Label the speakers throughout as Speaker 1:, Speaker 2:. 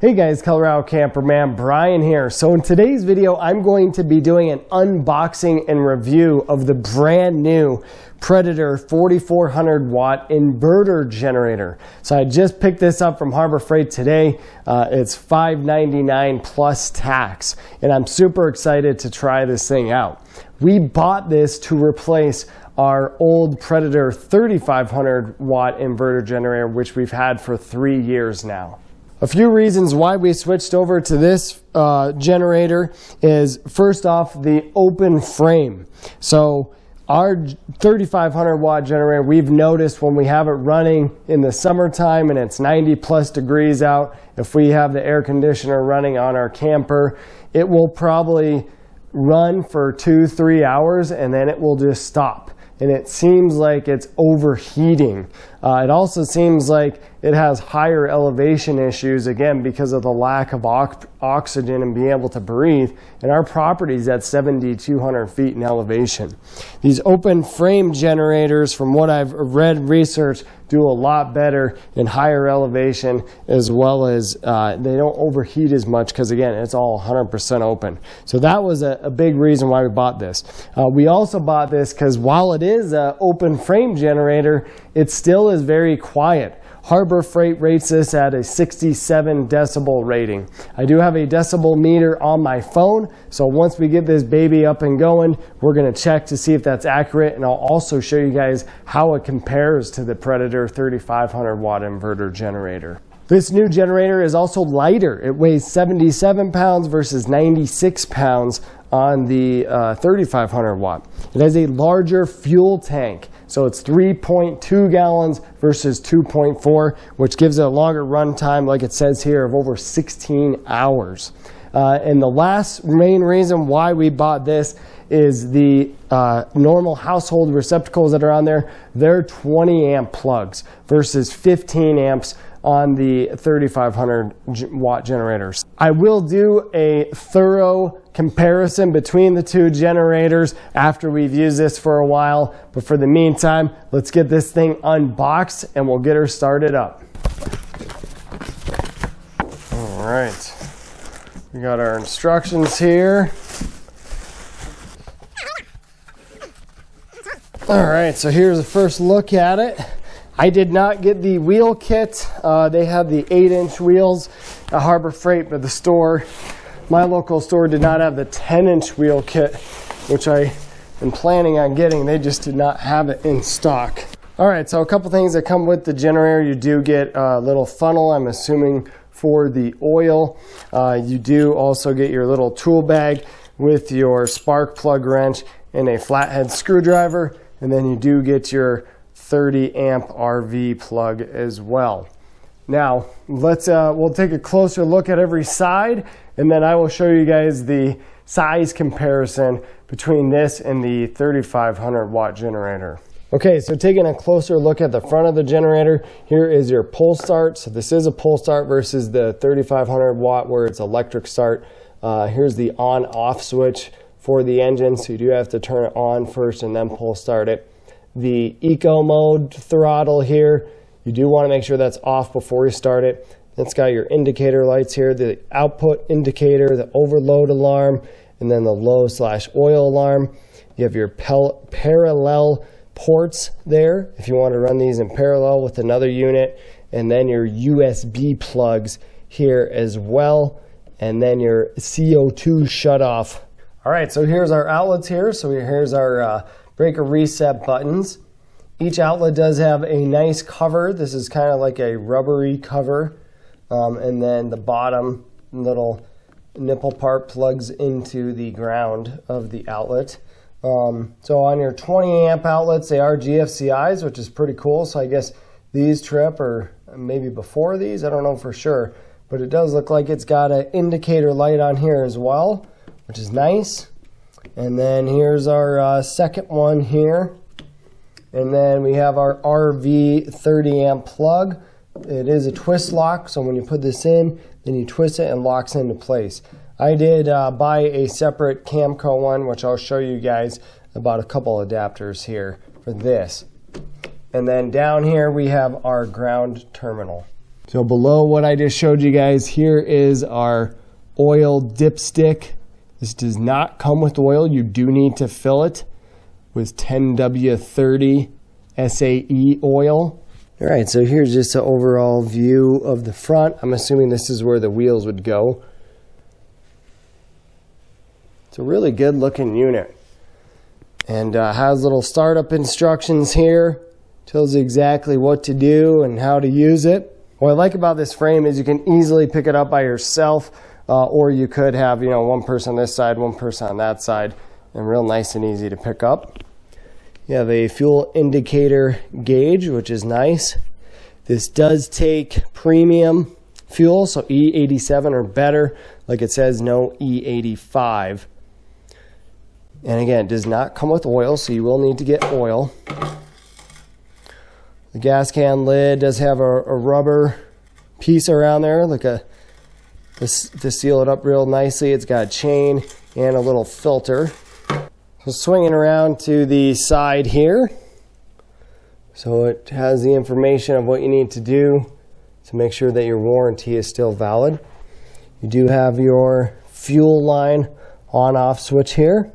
Speaker 1: Hey guys, Colorado Camperman Brian here. So in today's video, I'm going to be doing an unboxing and review of the brand new Predator 4400 watt inverter generator. So I just picked this up from Harbor Freight today. It's $5.99 plus tax, and I'm super excited to try this thing out. We bought this to replace our old Predator 3500 watt inverter generator, which we've had for 3 years now. A few reasons why we switched over to this generator is, first off, the open frame. So our 3500 watt generator, we've noticed when we have it running in the summertime and it's 90 plus degrees out, if we have the air conditioner running on our camper, it will probably run for 2-3 hours and then it will just stop. And it seems like it's overheating. It also seems like it has higher elevation issues, again, because of the lack of oxygen and being able to breathe. And our property is at 7,200 feet in elevation. These open frame generators, from what I've read research, do a lot better in higher elevation, as well as they don't overheat as much because, again, it's all 100% open. So that was a big reason why we bought this. We also bought this because while it is an open frame generator, it still is very quiet. Harbor Freight rates this at a 67 decibel rating. I do have a decibel meter on my phone, so once we get this baby up and going, we're going to check to see if that's accurate, and I'll also show you guys how it compares to the Predator 3500 watt inverter generator. This new generator is also lighter. It weighs 77 pounds versus 96 pounds on the 3500 watt. It has a larger fuel tank. So it's 3.2 gallons versus 2.4, which gives it a longer run time, like it says here, of over 16 hours. And the last main reason why we bought this is the normal household receptacles that are on there. They're 20 amp plugs versus 15 amps on the 3500 watt generators. I will do a thorough comparison between the two generators after we've used this for a while, but for the meantime, let's get this thing unboxed and we'll get her started up. All right, we got our instructions here. All right, so here's the first look at it. I did not get the wheel kit. They have the 8-inch wheels at Harbor Freight, but the store, my local store, did not have the 10-inch wheel kit, which I am planning on getting. They just did not have it in stock. All right, so a couple things that come with the generator. You do get a little funnel, I'm assuming, for the oil. You do also get your little tool bag with your spark plug wrench and a flathead screwdriver, and then you do get your 30 amp RV plug as well. Now we'll take a closer look at every side, and then I will show you guys the size comparison between this and the 3500 watt generator. Okay, so taking a closer look at the front of the generator, here is your pull start. So this is a pull start versus the 3500 watt where it's electric start. Here's the on off switch for the engine, so you do have to turn it on first and then pull start it. The eco mode throttle here, you do want to make sure that's off before you start it. It's got your indicator lights here, the output indicator, the overload alarm, and then the low/oil alarm. You have your parallel ports there if you want to run these in parallel with another unit, and then your USB plugs here as well, and then your CO2 shutoff. All right, so here's our outlets here. So here's our breaker reset buttons. Each outlet does have a nice cover. This is kind of like a rubbery cover. And then the bottom little nipple part plugs into the ground of the outlet. So on your 20 amp outlets, they are GFCIs, which is pretty cool. So I guess these trip, or maybe before these, I don't know for sure. But it does look like it's got an indicator light on here as well, which is nice. And then here's our second one here. And then we have our RV 30 amp plug. It is a twist lock, so when you put this in, then you twist it and locks into place. I did buy a separate Camco one, which I'll show you guys about a couple adapters here for this. And then down here we have our ground terminal. So below what I just showed you guys, here is our oil dipstick. This does not come with oil. You do need to fill it with 10W30 SAE oil. All right, so here's just an overall view of the front. I'm assuming this is where the wheels would go. It's a really good looking unit. And has little startup instructions here. Tells you exactly what to do and how to use it. What I like about this frame is you can easily pick it up by yourself, or you could have, you know, one person on this side, one person on that side, and real nice and easy to pick up. You have a fuel indicator gauge, which is nice. This does take premium fuel, so E87 or better. Like it says, no E85. And again, it does not come with oil, so you will need to get oil. The gas can lid does have a rubber piece around there, like to seal it up real nicely. It's got a chain and a little filter. So swinging around to the side here. So it has the information of what you need to do to make sure that your warranty is still valid. You do have your fuel line on-off switch here,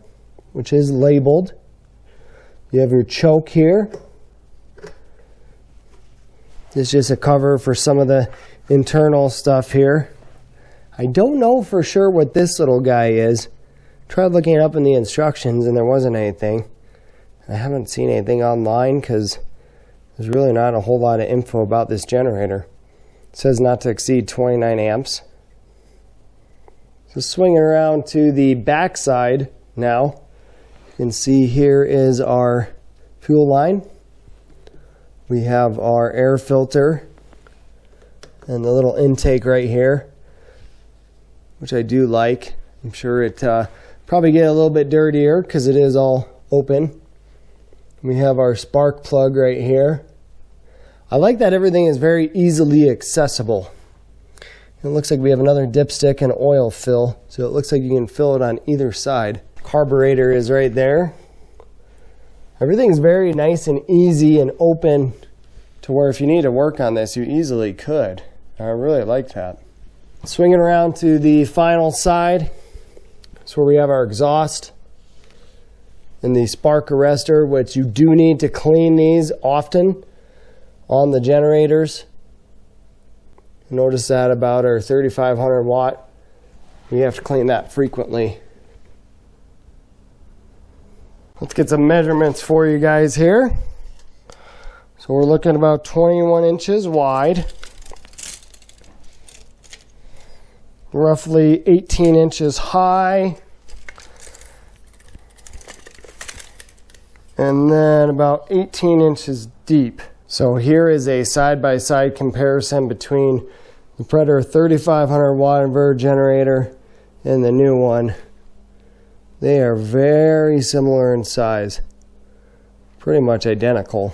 Speaker 1: which is labeled. You have your choke here. It's just a cover for some of the internal stuff here. I don't know for sure what this little guy is. Tried looking it up in the instructions and there wasn't anything. I haven't seen anything online because there's really not a whole lot of info about this generator. It says not to exceed 29 amps. So swinging around to the back side now, you can see here is our fuel line. We have our air filter and the little intake right here, which I do like. I'm sure it probably get a little bit dirtier because it is all open. We have our spark plug right here. I like that everything is very easily accessible. It looks like we have another dipstick and oil fill, so it looks like you can fill it on either side. Carburetor is right there. Everything's very nice and easy and open to where if you need to work on this, you easily could. I really like that. Swinging around to the final side. That's where we have our exhaust and the spark arrestor, which you do need to clean these often on the generators. Notice that about our 3500 watt, we have to clean that frequently. Let's get some measurements for you guys here. So we're looking about 21 inches wide, roughly 18 inches high, and then about 18 inches deep. So here is a side-by-side comparison between the Predator 3500 watt inverter generator and the new one. They are very similar in size, pretty much identical.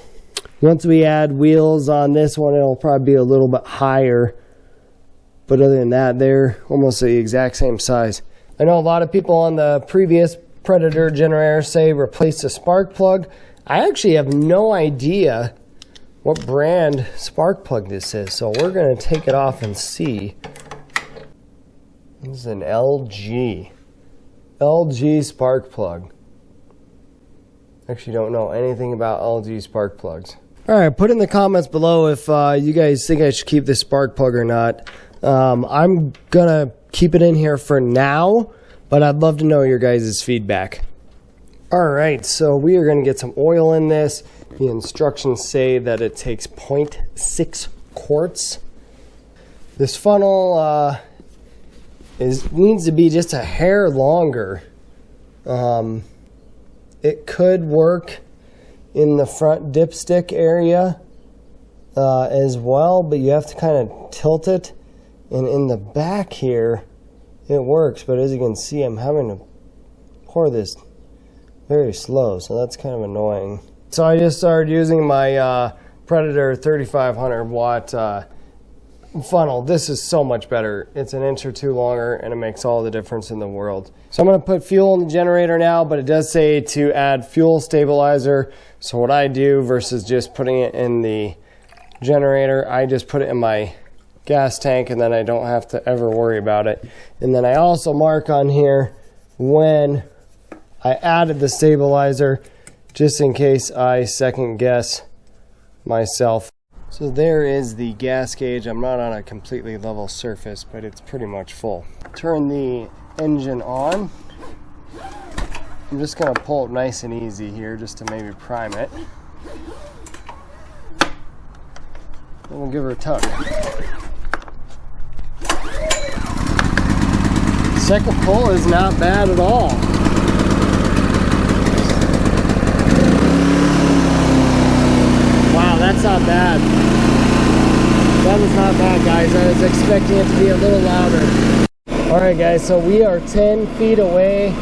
Speaker 1: Once we add wheels on this one, it'll probably be a little bit higher. But other than that, they're almost the exact same size. I know a lot of people on the previous Predator generator say replace the spark plug. I actually have no idea what brand spark plug this is, so we're going to take it off and see. This is an LG spark plug. Actually don't know anything about LG spark plugs. Alright, put in the comments below if you guys think I should keep this spark plug or not. I'm gonna keep it in here for now, but I'd love to know your guys' feedback. Alright, so we are going to get some oil in this. The instructions say that it takes 0.6 quarts. This funnel needs to be just a hair longer. It could work in the front dipstick area as well, but you have to kind of tilt it. And in the back here, it works, but as you can see, I'm having to pour this very slow, so that's kind of annoying. So I just started using my Predator 3500 watt funnel. This is so much better. It's an inch or two longer, and it makes all the difference in the world. So I'm going to put fuel in the generator now, but it does say to add fuel stabilizer. So what I do versus just putting it in the generator, I just put it in my gas tank, and then I don't have to ever worry about it. And then I also mark on here when I added the stabilizer, just in case I second guess myself. So there is the gas gauge. I'm not on a completely level surface, but it's pretty much full. Turn the engine on. I'm just gonna pull it nice and easy here just to maybe prime it. And we'll give her a tug. Second pull is not bad at all. Wow, that's not bad. That was not bad, guys. I was expecting it to be a little louder. All right, guys, so we are 10 feet away.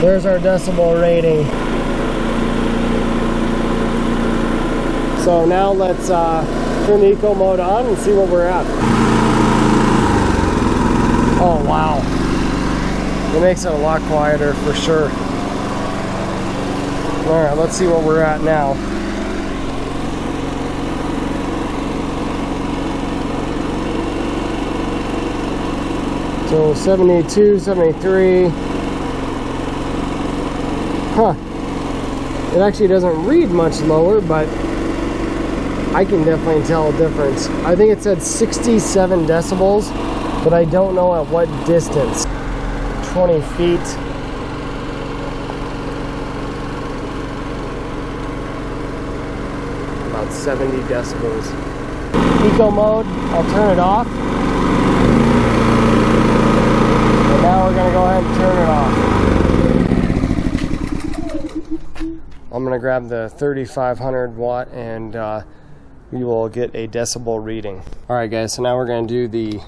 Speaker 1: There's our decibel rating. So now let's turn the eco mode on and see what we're at. Oh, wow. It makes it a lot quieter for sure. All right, let's see what we're at now. So 72, 73. Huh. It actually doesn't read much lower, but I can definitely tell a difference. I think it said 67 decibels, but I don't know at what distance. 20 feet. About 70 decibels. Eco mode, I'll turn it off. And now we're gonna go ahead and turn it off. I'm gonna grab the 3500 watt and we will get a decibel reading. All right, guys, so now we're gonna do the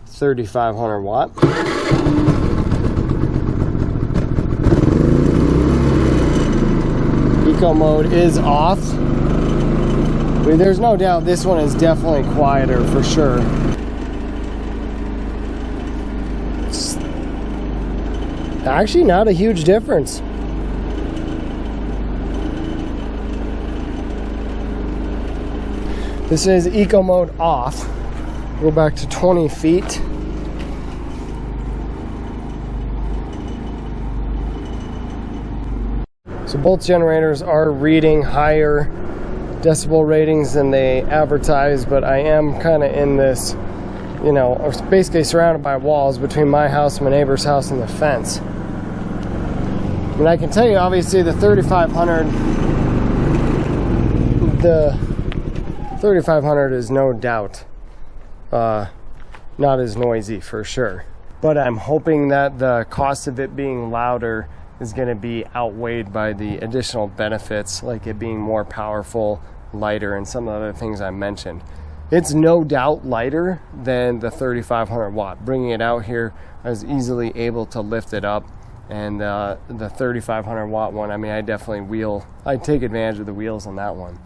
Speaker 1: 3500 watt. Eco mode is off. I mean, there's no doubt this one is definitely quieter for sure. It's actually not a huge difference. This is eco mode off. Go back to 20 feet. So both generators are reading higher decibel ratings than they advertise, but I am kind of in this, you know, basically surrounded by walls between my house, my neighbor's house, and the fence. And I can tell you, obviously, the 3500 is no doubt not as noisy for sure. But I'm hoping that the cost of it being louder is going to be outweighed by the additional benefits, like it being more powerful, lighter, and some of the other things I mentioned. It's no doubt lighter than the 3500 watt. Bringing it out here, I was easily able to lift it up. And the 3500 watt one, I mean, I take advantage of the wheels on that one.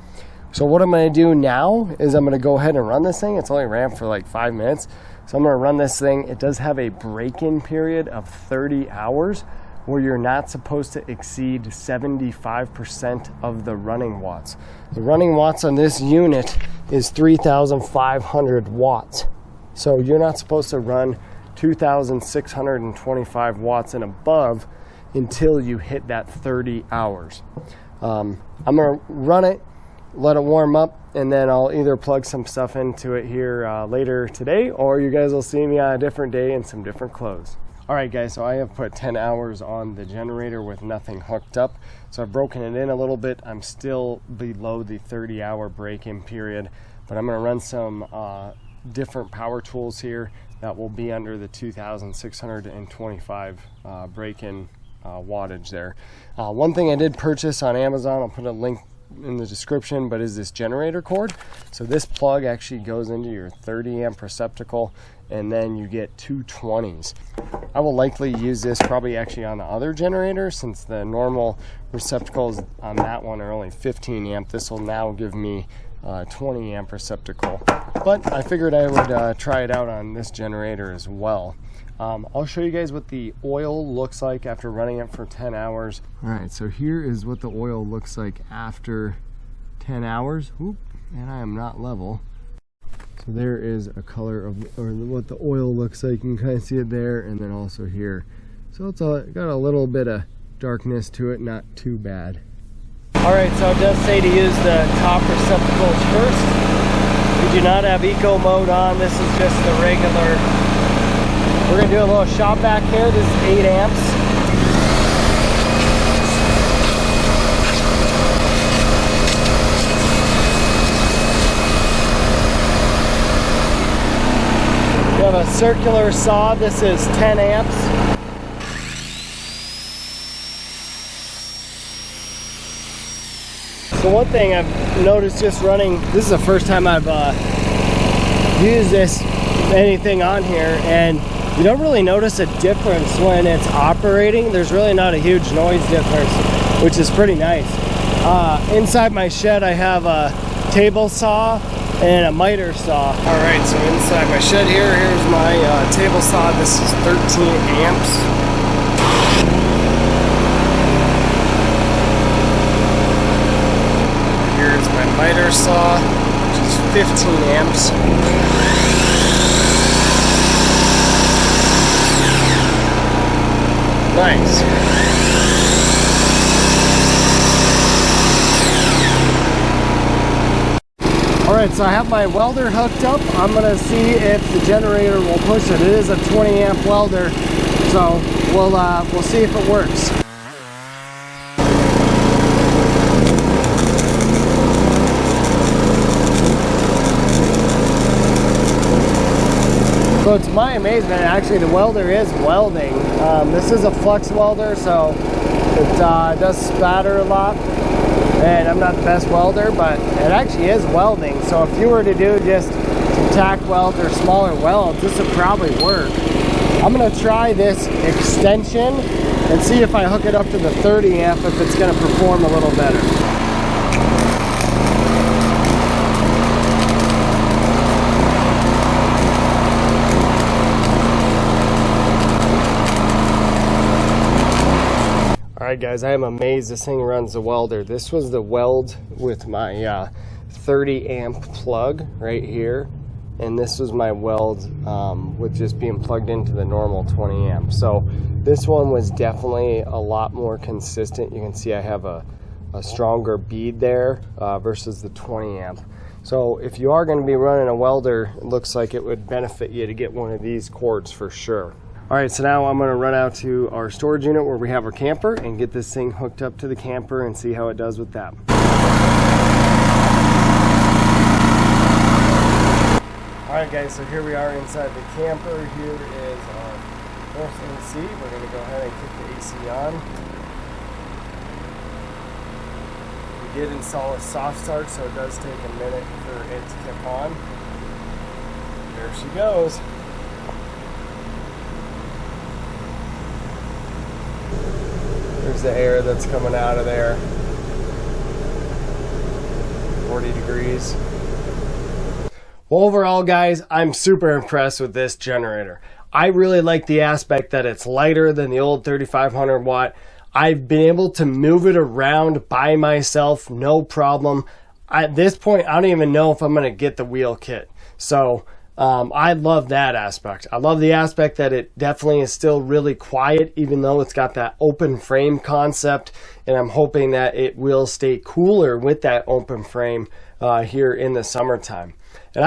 Speaker 1: So what I'm going to do now is I'm going to go ahead and run this thing. It's only ran for like 5 minutes. So I'm going to run this thing. It does have a break-in period of 30 hours where you're not supposed to exceed 75% of the running watts. The running watts on this unit is 3,500 watts. So you're not supposed to run 2,625 watts and above until you hit that 30 hours. I'm going to run it, let it warm up, and then I'll either plug some stuff into it here later today, or you guys will see me on a different day in some different clothes. All right, guys, so I have put 10 hours on the generator with nothing hooked up. So I've broken it in a little bit. I'm still below the 30-hour break-in period, but I'm going to run some different power tools here that will be under the 2,625 break-in wattage there. One thing I did purchase on Amazon, I'll put a link in the description, but is this generator cord. So this plug actually goes into your 30 amp receptacle, and then you get two 20s. I will likely use this probably actually on the other generator, since the normal receptacles on that one are only 15 amp. This will now give me 20 amp receptacle, but I figured I would try it out on this generator as well. I'll show you guys what the oil looks like after running it for 10 hours. All right, so here is what the oil looks like after 10 hours. Oop, and I am not level. So So there is a color of, or what the oil looks like. You can kind of see it there, and then also here. So it's got a little bit of darkness to it, not too bad. All right, so it does say to use the top receptacles first. We do not have eco mode on. This is just the regular. We're gonna do a little shop back here. This is 8 amps. We have a circular saw. This is 10 amps. So one thing I've noticed just running, this is the first time I've used anything on here, and you don't really notice a difference when it's operating. There's really not a huge noise difference, which is pretty nice. Inside my shed I have a table saw and a miter saw. All right, so inside my shed here's my table saw. This is 13 amps. Here's my miter saw, which is 15 amps. Nice. Alright, so I have my welder hooked up. I'm going to see if the generator will push it. It is a 20 amp welder, so we'll see if it works. So to my amazement, actually the welder is welding. This is a flux welder, so it does spatter a lot. And I'm not the best welder, but it actually is welding. So if you were to do just some tack welds or smaller welds, this would probably work. I'm gonna try this extension and see if I hook it up to the 30 amp, if it's gonna perform a little better. Alright guys, I am amazed this thing runs the welder. This was the weld with my 30 amp plug right here, and this was my weld with just being plugged into the normal 20 amp. So this one was definitely a lot more consistent. You can see I have a stronger bead there versus the 20 amp. So if you are going to be running a welder, it looks like it would benefit you to get one of these cords for sure. Alright, so now I'm going to run out to our storage unit where we have our camper and get this thing hooked up to the camper and see how it does with that. Alright guys, so here we are inside the camper. Here is our first AC. We're going to go ahead and kick the AC on. We did install a soft start, so it does take a minute for it to kick on. There she goes. There's the air that's coming out of there. 40 degrees. Well, overall, guys, I'm super impressed with this generator. I really like the aspect that it's lighter than the old 3500 watt. I've been able to move it around by myself, no problem. At this point, I don't even know if I'm going to get the wheel kit. So I love that aspect. I love the aspect that it definitely is still really quiet, even though it's got that open frame concept, and I'm hoping that it will stay cooler with that open frame here in the summertime. And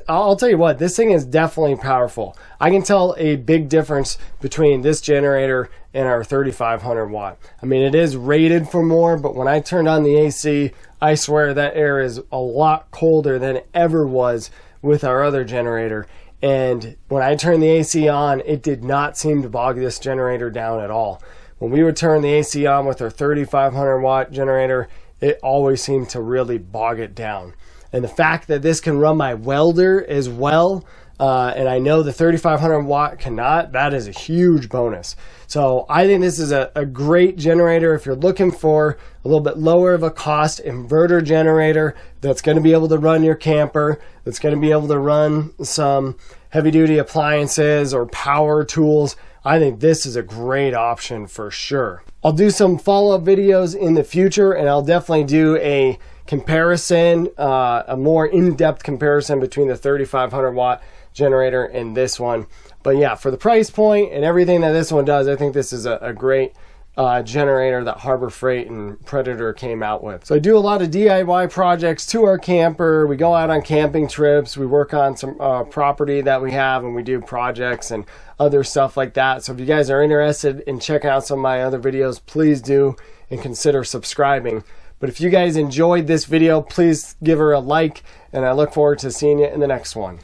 Speaker 1: I'll tell you what, this thing is definitely powerful. I can tell a big difference between this generator and our 3500 watt. I mean, it is rated for more, but when I turned on the AC, I swear that air is a lot colder than it ever was with our other generator. And when I turned the AC on, it did not seem to bog this generator down at all. When we would turn the AC on with our 3500 watt generator, it always seemed to really bog it down. And the fact that this can run my welder as well, and I know the 3500 watt cannot, that is a huge bonus. So I think this is a great generator if you're looking for a little bit lower of a cost inverter generator that's going to be able to run your camper, that's going to be able to run some heavy duty appliances or power tools. I think this is a great option for sure. I'll do some follow-up videos in the future, and I'll definitely do a comparison, a more in-depth comparison between the 3500 watt generator and this one. But yeah, for the price point and everything that this one does, I think this is a great generator that Harbor Freight and Predator came out with. So I do a lot of DIY projects to our camper. We go out on camping trips. We work on some property that we have, and we do projects and other stuff like that. So if you guys are interested in checking out some of my other videos, please do, and consider subscribing. But if you guys enjoyed this video, please give her a like, and I look forward to seeing you in the next one.